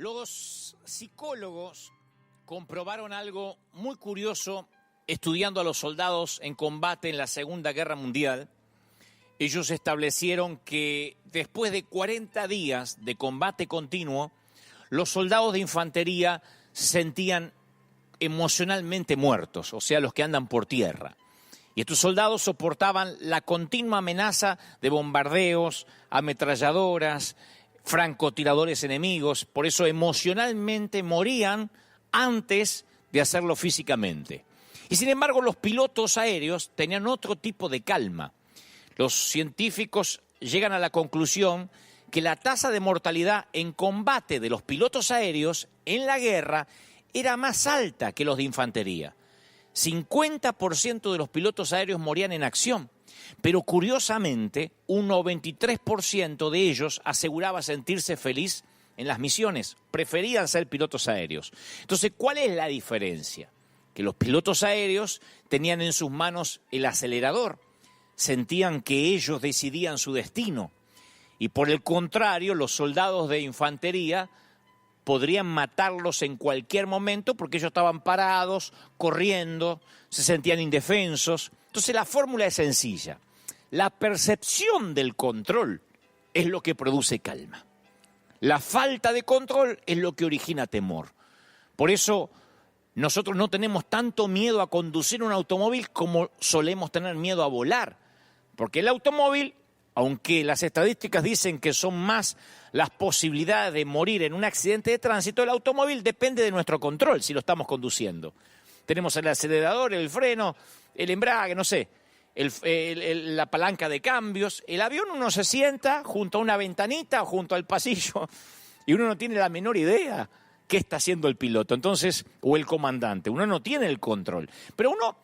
Los psicólogos comprobaron algo muy curioso estudiando a los soldados en combate en la Segunda Guerra Mundial. Ellos establecieron que después de 40 días de combate continuo, los soldados de infantería se sentían emocionalmente muertos, o sea, los que andan por tierra. Y estos soldados soportaban la continua amenaza de bombardeos, ametralladoras, francotiradores enemigos, por eso emocionalmente morían antes de hacerlo físicamente. Y sin embargo, los pilotos aéreos tenían otro tipo de calma. Los científicos llegan a la conclusión que la tasa de mortalidad en combate de los pilotos aéreos en la guerra era más alta que los de infantería. 50% de los pilotos aéreos morían en acción, pero curiosamente un 93% de ellos aseguraba sentirse feliz en las misiones, preferían ser pilotos aéreos. Entonces, ¿cuál es la diferencia? Que los pilotos aéreos tenían en sus manos el acelerador, sentían que ellos decidían su destino, y por el contrario, los soldados de infantería podrían matarlos en cualquier momento porque ellos estaban parados, corriendo, se sentían indefensos. Entonces la fórmula es sencilla. La percepción del control es lo que produce calma. La falta de control es lo que origina temor. Por eso nosotros no tenemos tanto miedo a conducir un automóvil como solemos tener miedo a volar. Porque el automóvil, aunque las estadísticas dicen que son más las posibilidades de morir en un accidente de tránsito, el automóvil depende de nuestro control si lo estamos conduciendo. Tenemos el acelerador, el freno, el embrague, no sé, la palanca de cambios. El avión uno se sienta junto a una ventanita o junto al pasillo y uno no tiene la menor idea qué está haciendo el piloto, entonces, o el comandante. Uno no tiene el control. Pero uno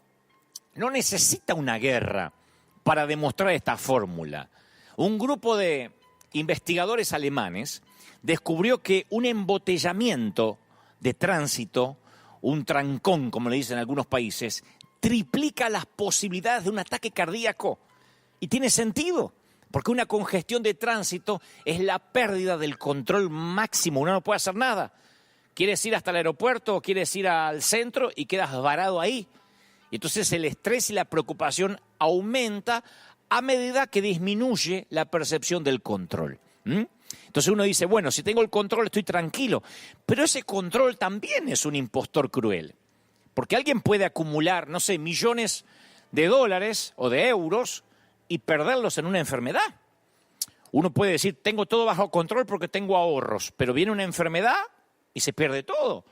no necesita una guerra para demostrar esta fórmula. Un grupo de investigadores alemanes descubrió que un embotellamiento de tránsito, un trancón, como le dicen en algunos países, triplica las posibilidades de un ataque cardíaco. Y tiene sentido, porque una congestión de tránsito es la pérdida del control máximo. Uno no puede hacer nada. Quieres ir hasta el aeropuerto o quieres ir al centro y quedas varado ahí. Y entonces el estrés y la preocupación aumenta a medida que disminuye la percepción del control. Entonces uno dice, bueno, si tengo el control estoy tranquilo, pero ese control también es un impostor cruel, porque alguien puede acumular, no sé, millones de dólares o de euros y perderlos en una enfermedad. Uno puede decir, tengo todo bajo control porque tengo ahorros, pero viene una enfermedad y se pierde todo.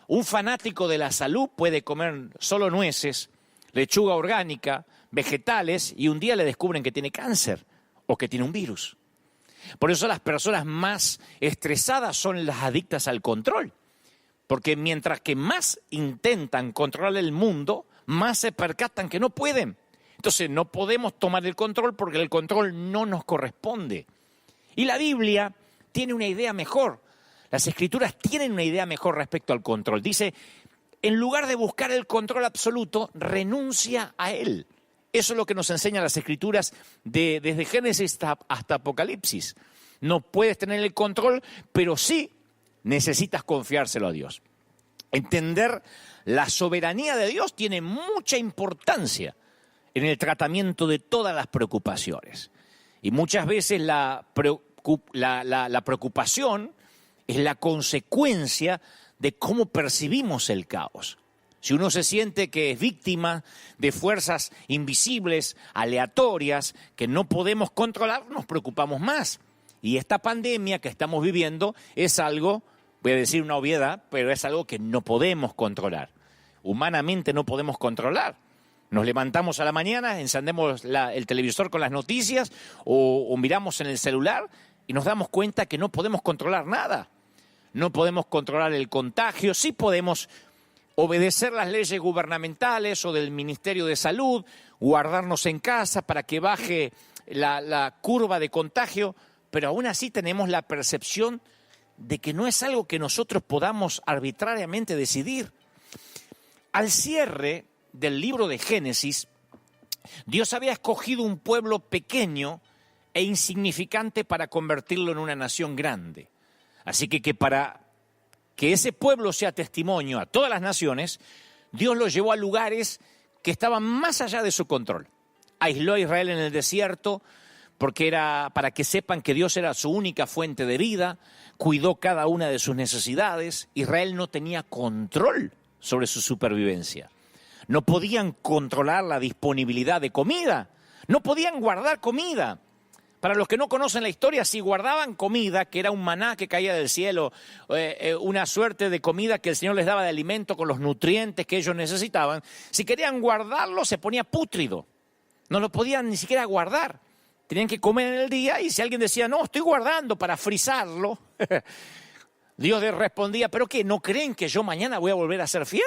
Un fanático de la salud puede comer solo nueces, lechuga orgánica, vegetales, y un día le descubren que tiene cáncer o que tiene un virus. Por eso las personas más estresadas son las adictas al control, porque mientras que más intentan controlar el mundo, más se percatan que no pueden. Entonces no podemos tomar el control porque el control no nos corresponde. Y la Biblia tiene una idea mejor. Las Escrituras tienen una idea mejor respecto al control. Dice, en lugar de buscar el control absoluto, renuncia a él. Eso es lo que nos enseñan las Escrituras desde Génesis hasta Apocalipsis. No puedes tener el control, pero sí necesitas confiárselo a Dios. Entender la soberanía de Dios tiene mucha importancia en el tratamiento de todas las preocupaciones. Y muchas veces la preocupación es la consecuencia de cómo percibimos el caos. Si uno se siente que es víctima de fuerzas invisibles, aleatorias, que no podemos controlar, nos preocupamos más. Y esta pandemia que estamos viviendo es algo, voy a decir una obviedad, pero es algo que no podemos controlar. Humanamente no podemos controlar. Nos levantamos a la mañana, encendemos el televisor con las noticias o miramos en el celular y nos damos cuenta que no podemos controlar nada. No podemos controlar el contagio, sí podemos obedecer las leyes gubernamentales o del Ministerio de Salud, guardarnos en casa para que baje la curva de contagio, pero aún así tenemos la percepción de que no es algo que nosotros podamos arbitrariamente decidir. Al cierre del libro de Génesis, Dios había escogido un pueblo pequeño e insignificante para convertirlo en una nación grande. Así que para que ese pueblo sea testimonio a todas las naciones, Dios lo llevó a lugares que estaban más allá de su control. Aisló a Israel en el desierto porque era para que sepan que Dios era su única fuente de vida, cuidó cada una de sus necesidades. Israel no tenía control sobre su supervivencia. No podían controlar la disponibilidad de comida, no podían guardar comida. Para los que no conocen la historia, si guardaban comida, que era un maná que caía del cielo, una suerte de comida que el Señor les daba de alimento con los nutrientes que ellos necesitaban, si querían guardarlo se ponía pútrido. No lo podían ni siquiera guardar. Tenían que comer en el día y si alguien decía, no, estoy guardando para frizarlo, Dios les respondía, ¿pero qué? ¿No creen que yo mañana voy a volver a ser fiel?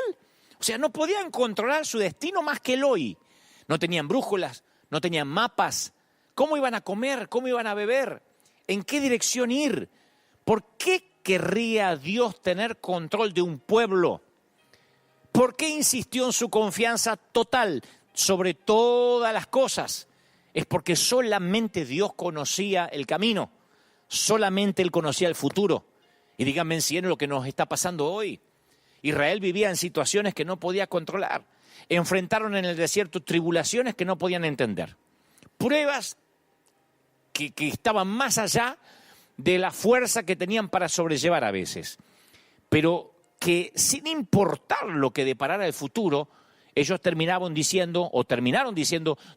O sea, no podían controlar su destino más que el hoy. No tenían brújulas, no tenían mapas. ¿Cómo iban a comer? ¿Cómo iban a beber? ¿En qué dirección ir? ¿Por qué querría Dios tener control de un pueblo? ¿Por qué insistió en su confianza total sobre todas las cosas? Es porque solamente Dios conocía el camino, solamente Él conocía el futuro. Y díganme si es lo que nos está pasando hoy. Israel vivía en situaciones que no podía controlar. Enfrentaron en el desierto tribulaciones que no podían entender. Pruebas que estaban más allá de la fuerza que tenían para sobrellevar a veces. Pero que sin importar lo que deparara el futuro, ellos terminaron diciendo,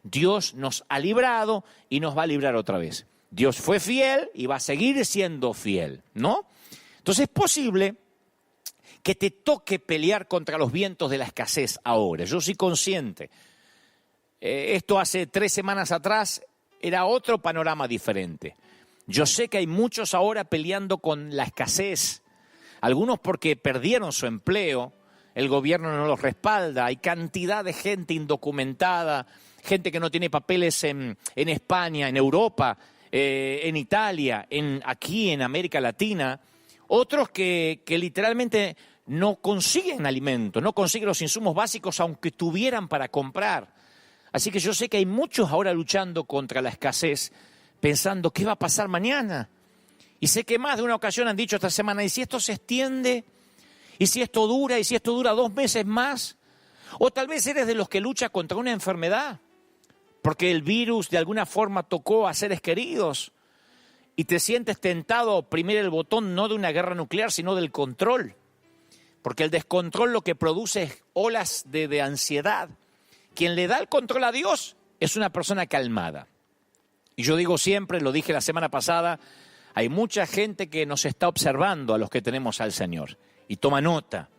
Dios nos ha librado y nos va a librar otra vez. Dios fue fiel y va a seguir siendo fiel, ¿no? Entonces es posible que te toque pelear contra los vientos de la escasez ahora. Yo soy consciente. Esto hace 3 semanas atrás era otro panorama diferente. Yo sé que hay muchos ahora peleando con la escasez. Algunos porque perdieron su empleo, el gobierno no los respalda, hay cantidad de gente indocumentada, gente que no tiene papeles en España, en Europa, en Italia, aquí en América Latina. Otros que literalmente no consiguen alimento, no consiguen los insumos básicos aunque tuvieran para comprar. Así que yo sé que hay muchos ahora luchando contra la escasez, pensando ¿qué va a pasar mañana? Y sé que más de una ocasión han dicho esta semana, ¿y si esto se extiende? ¿Y si esto dura? ¿Y si esto dura 2 meses más? O tal vez eres de los que lucha contra una enfermedad, porque el virus de alguna forma tocó a seres queridos y te sientes tentado a oprimir el botón no de una guerra nuclear, sino del control. Porque el descontrol lo que produce es olas de ansiedad. Quien le da el control a Dios es una persona calmada. Y yo digo siempre, lo dije la semana pasada, hay mucha gente que nos está observando a los que tenemos al Señor. Y toma nota.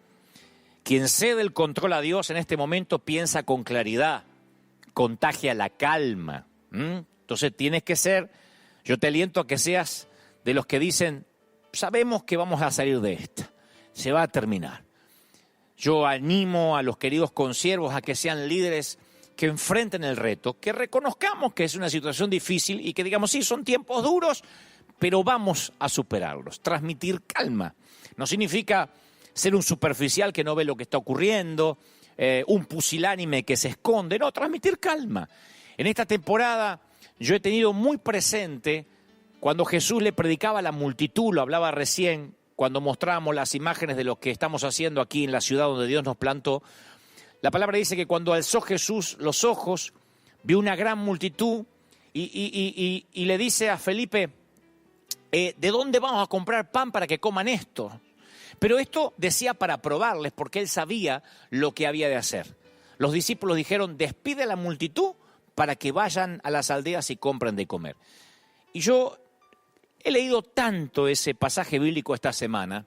Quien cede el control a Dios en este momento piensa con claridad, contagia la calma. Entonces tienes que ser, yo te aliento a que seas de los que dicen, sabemos que vamos a salir de esta, se va a terminar. Yo animo a los queridos consiervos a que sean líderes que enfrenten el reto, que reconozcamos que es una situación difícil y que digamos, sí, son tiempos duros, pero vamos a superarlos. Transmitir calma. No significa ser un superficial que no ve lo que está ocurriendo, un pusilánime que se esconde. No, transmitir calma. En esta temporada yo he tenido muy presente cuando Jesús le predicaba a la multitud, lo hablaba recién, cuando mostrábamos las imágenes de lo que estamos haciendo aquí en la ciudad donde Dios nos plantó. La palabra dice que cuando alzó Jesús los ojos, vio una gran multitud y le dice a Felipe, ¿de dónde vamos a comprar pan para que coman esto? Pero esto decía para probarles, porque él sabía lo que había de hacer. Los discípulos dijeron, despide a la multitud para que vayan a las aldeas y compren de comer. Y yo he leído tanto ese pasaje bíblico esta semana,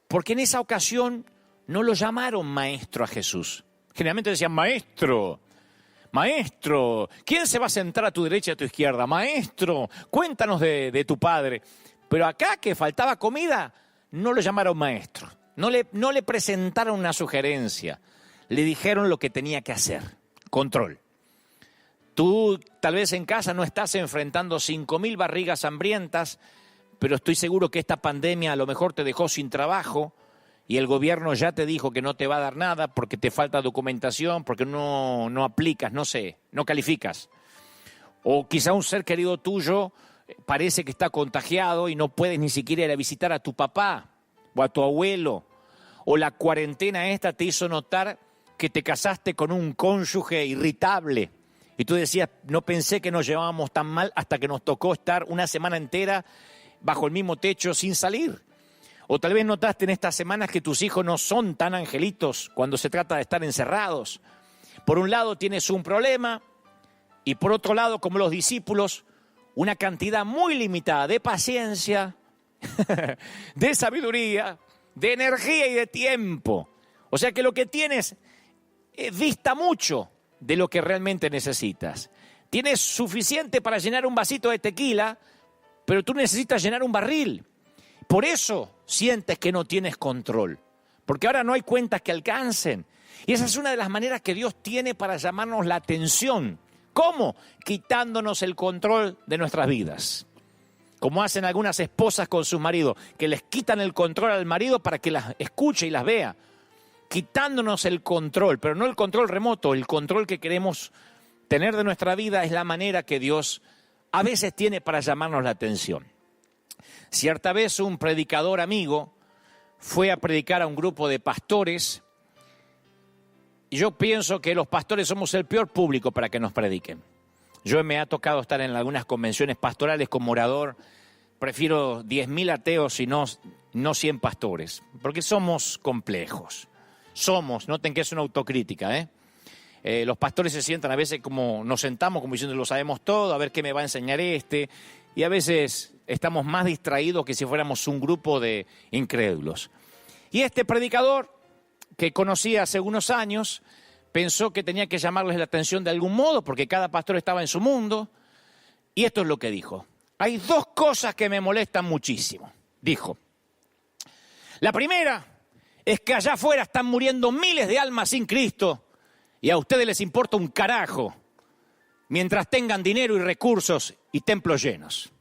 porque en esa ocasión no lo llamaron maestro a Jesús. Generalmente decían, maestro, ¿quién se va a sentar a tu derecha y a tu izquierda? Maestro, cuéntanos de tu padre. Pero acá que faltaba comida, no lo llamaron maestro. No le presentaron una sugerencia. Le dijeron lo que tenía que hacer. Control. Tú tal vez en casa no estás enfrentando 5.000 barrigas hambrientas, pero estoy seguro que esta pandemia a lo mejor te dejó sin trabajo y el gobierno ya te dijo que no te va a dar nada porque te falta documentación, porque no aplicas, no calificas. O quizá un ser querido tuyo parece que está contagiado y no puedes ni siquiera ir a visitar a tu papá o a tu abuelo, o la cuarentena esta te hizo notar que te casaste con un cónyuge irritable y tú decías, no pensé que nos llevábamos tan mal hasta que nos tocó estar una semana entera bajo el mismo techo sin salir. O tal vez notaste en estas semanas que tus hijos no son tan angelitos cuando se trata de estar encerrados. Por un lado tienes un problema y por otro lado, como los discípulos, una cantidad muy limitada de paciencia, de sabiduría, de energía y de tiempo. O sea que lo que tienes dista mucho de lo que realmente necesitas. Tienes suficiente para llenar un vasito de tequila, pero tú necesitas llenar un barril. Por eso sientes que no tienes control, porque ahora no hay cuentas que alcancen. Y esa es una de las maneras que Dios tiene para llamarnos la atención. ¿Cómo? Quitándonos el control de nuestras vidas. Como hacen algunas esposas con sus maridos, que les quitan el control al marido para que las escuche y las vea. Quitándonos el control, pero no el control remoto, el control que queremos tener de nuestra vida es la manera que Dios a veces tiene para llamarnos la atención. Cierta vez un predicador amigo fue a predicar a un grupo de pastores. Y yo pienso que los pastores somos el peor público para que nos prediquen. Yo me ha tocado estar en algunas convenciones pastorales como orador. Prefiero 10.000 ateos y no 100 pastores, porque somos complejos. Noten que es una autocrítica, los pastores se sientan a veces como nos sentamos, como diciendo lo sabemos todo, a ver qué me va a enseñar este. Y a veces estamos más distraídos que si fuéramos un grupo de incrédulos. Y este predicador, que conocí hace unos años, pensó que tenía que llamarles la atención de algún modo, porque cada pastor estaba en su mundo. Y esto es lo que dijo. Hay dos cosas que me molestan muchísimo, dijo. La primera es que allá afuera están muriendo miles de almas sin Cristo y a ustedes les importa un carajo mientras tengan dinero y recursos y templos llenos.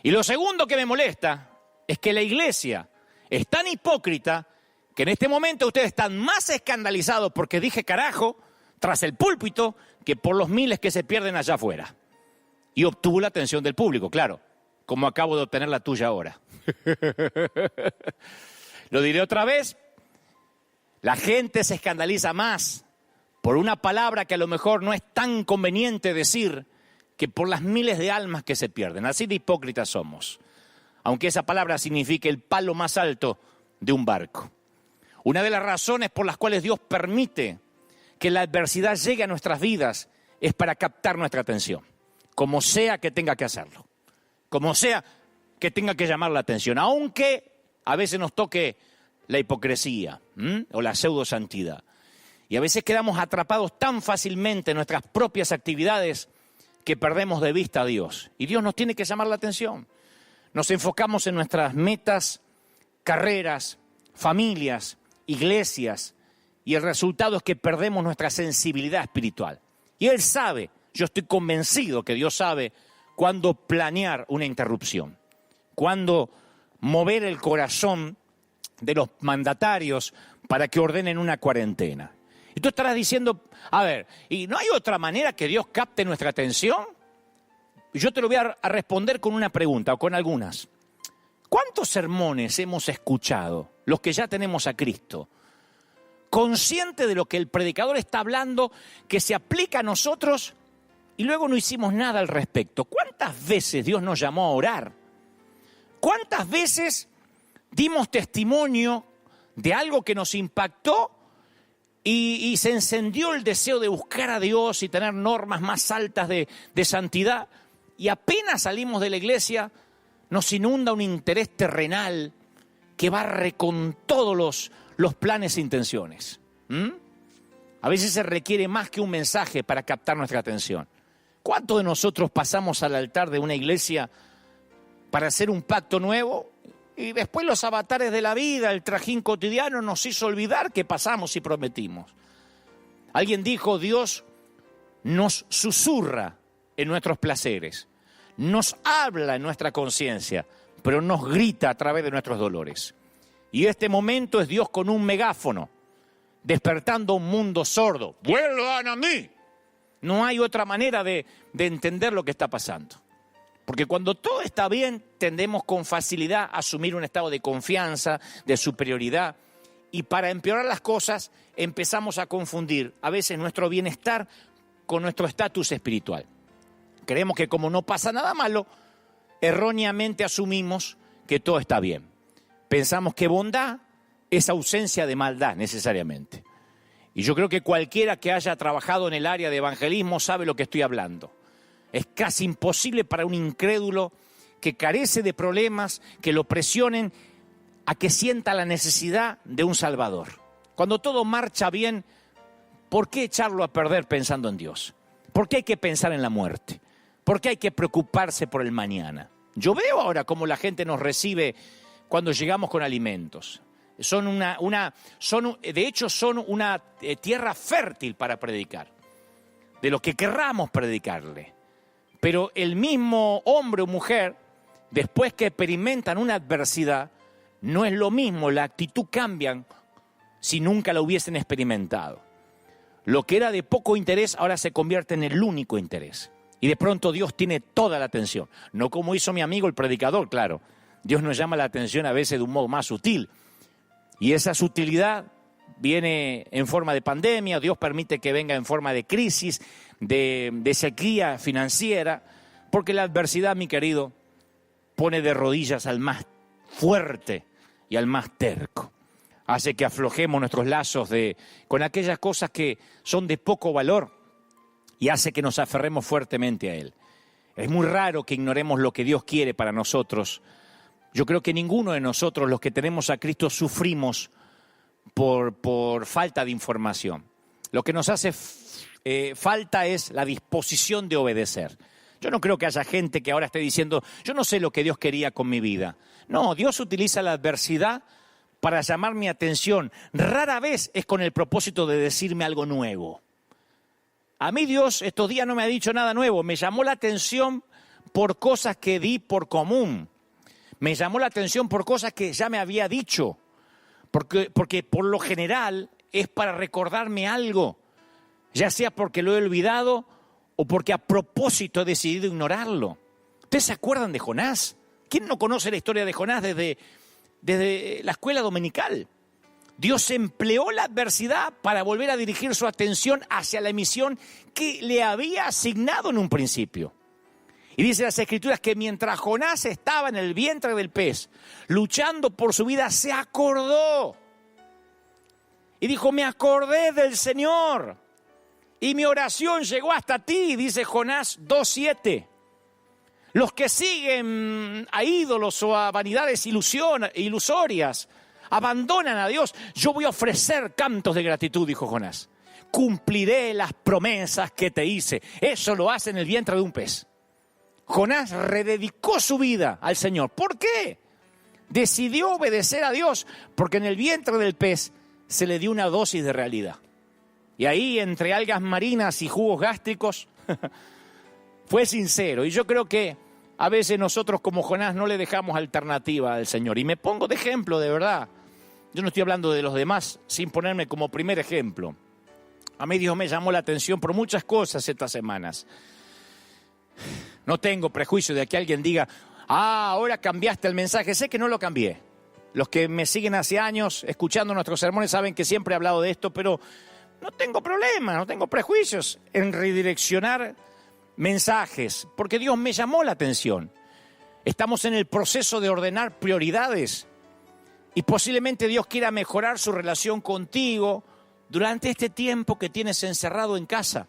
Y lo segundo que me molesta es que la iglesia es tan hipócrita que en este momento ustedes están más escandalizados porque dije carajo tras el púlpito que por los miles que se pierden allá afuera. Y obtuvo la atención del público, claro, como acabo de obtener la tuya ahora. Lo diré otra vez, la gente se escandaliza más por una palabra que a lo mejor no es tan conveniente decir que por las miles de almas que se pierden. Así de hipócritas somos, aunque esa palabra signifique el palo más alto de un barco. Una de las razones por las cuales Dios permite que la adversidad llegue a nuestras vidas es para captar nuestra atención, como sea que tenga que hacerlo, como sea que tenga que llamar la atención, aunque a veces nos toque la hipocresía o la pseudosantidad. Y a veces quedamos atrapados tan fácilmente en nuestras propias actividades que perdemos de vista a Dios. Y Dios nos tiene que llamar la atención. Nos enfocamos en nuestras metas, carreras, familias, iglesias, y el resultado es que perdemos nuestra sensibilidad espiritual. Y Él sabe, yo estoy convencido que Dios sabe cuándo planear una interrupción, cuándo mover el corazón de los mandatarios para que ordenen una cuarentena. Y tú estarás diciendo, a ver, ¿y no hay otra manera que Dios capte nuestra atención? Yo te lo voy a responder con una pregunta o con algunas. ¿Cuántos sermones hemos escuchado, los que ya tenemos a Cristo, consciente de lo que el predicador está hablando, que se aplica a nosotros y luego no hicimos nada al respecto? ¿Cuántas veces Dios nos llamó a orar? ¿Cuántas veces dimos testimonio de algo que nos impactó y se encendió el deseo de buscar a Dios y tener normas más altas de santidad? Y apenas salimos de la iglesia, nos inunda un interés terrenal que barre con todos los planes e intenciones. A veces se requiere más que un mensaje para captar nuestra atención. ¿Cuántos de nosotros pasamos al altar de una iglesia para hacer un pacto nuevo? Y después los avatares de la vida, el trajín cotidiano nos hizo olvidar que pasamos y prometimos. Alguien dijo, Dios nos susurra en nuestros placeres, nos habla en nuestra conciencia, pero nos grita a través de nuestros dolores. Y este momento es Dios con un megáfono, despertando un mundo sordo. ¡Vuelvan a mí! No hay otra manera de entender lo que está pasando. Porque cuando todo está bien, tendemos con facilidad a asumir un estado de confianza, de superioridad. Y para empeorar las cosas, empezamos a confundir a veces nuestro bienestar con nuestro estatus espiritual. Creemos que como no pasa nada malo, erróneamente asumimos que todo está bien. Pensamos que bondad es ausencia de maldad necesariamente. Y yo creo que cualquiera que haya trabajado en el área de evangelismo sabe lo que estoy hablando. Es casi imposible para un incrédulo que carece de problemas, que lo presionen a que sienta la necesidad de un Salvador. Cuando todo marcha bien, ¿por qué echarlo a perder pensando en Dios? ¿Por qué hay que pensar en la muerte? ¿Por qué hay que preocuparse por el mañana? Yo veo ahora cómo la gente nos recibe cuando llegamos con alimentos. Son una tierra fértil para predicar, de lo que querramos predicarle. Pero el mismo hombre o mujer, después que experimentan una adversidad, no es lo mismo, la actitud cambian si nunca la hubiesen experimentado. Lo que era de poco interés ahora se convierte en el único interés. Y de pronto Dios tiene toda la atención. No como hizo mi amigo el predicador, claro. Dios nos llama la atención a veces de un modo más sutil. Y esa sutilidad viene en forma de pandemia, Dios permite que venga en forma de crisis, de sequía financiera, porque la adversidad, mi querido, pone de rodillas al más fuerte y al más terco. Hace que aflojemos nuestros lazos con aquellas cosas que son de poco valor y hace que nos aferremos fuertemente a Él. Es muy raro que ignoremos lo que Dios quiere para nosotros. Yo creo que ninguno de nosotros, los que tenemos a Cristo, sufrimos por falta de información. Lo que nos hace falta es la disposición de obedecer. Yo no creo que haya gente que ahora esté diciendo, yo no sé lo que Dios quería con mi vida. No, Dios utiliza la adversidad para llamar mi atención. Rara vez es con el propósito de decirme algo nuevo. A mí Dios estos días no me ha dicho nada nuevo. Me llamó la atención por cosas que di por común. Me llamó la atención por cosas que ya me había dicho. Porque por lo general es para recordarme algo. Ya sea porque lo he olvidado o porque a propósito he decidido ignorarlo. ¿Ustedes se acuerdan de Jonás? ¿Quién no conoce la historia de Jonás desde la escuela dominical? Dios empleó la adversidad para volver a dirigir su atención hacia la misión que le había asignado en un principio. Y dice las Escrituras que mientras Jonás estaba en el vientre del pez, luchando por su vida, se acordó. Y dijo, me acordé del Señor. Y mi oración llegó hasta ti, dice Jonás 2:7. Los que siguen a ídolos o a vanidades ilusorias, abandonan a Dios. Yo voy a ofrecer cantos de gratitud, dijo Jonás. Cumpliré las promesas que te hice. Eso lo hace en el vientre de un pez. Jonás rededicó su vida al Señor. ¿Por qué? Decidió obedecer a Dios porque en el vientre del pez se le dio una dosis de realidad. Y ahí, entre algas marinas y jugos gástricos, fue sincero. Y yo creo que a veces nosotros como Jonás no le dejamos alternativa al Señor. Y me pongo de ejemplo, de verdad. Yo no estoy hablando de los demás sin ponerme como primer ejemplo. A mí Dios me llamó la atención por muchas cosas estas semanas. No tengo prejuicio de que alguien diga, ahora cambiaste el mensaje. Sé que no lo cambié. Los que me siguen hace años escuchando nuestros sermones saben que siempre he hablado de esto, pero no tengo problema, no tengo prejuicios en redireccionar mensajes, porque Dios me llamó la atención. Estamos en el proceso de ordenar prioridades y posiblemente Dios quiera mejorar su relación contigo durante este tiempo que tienes encerrado en casa.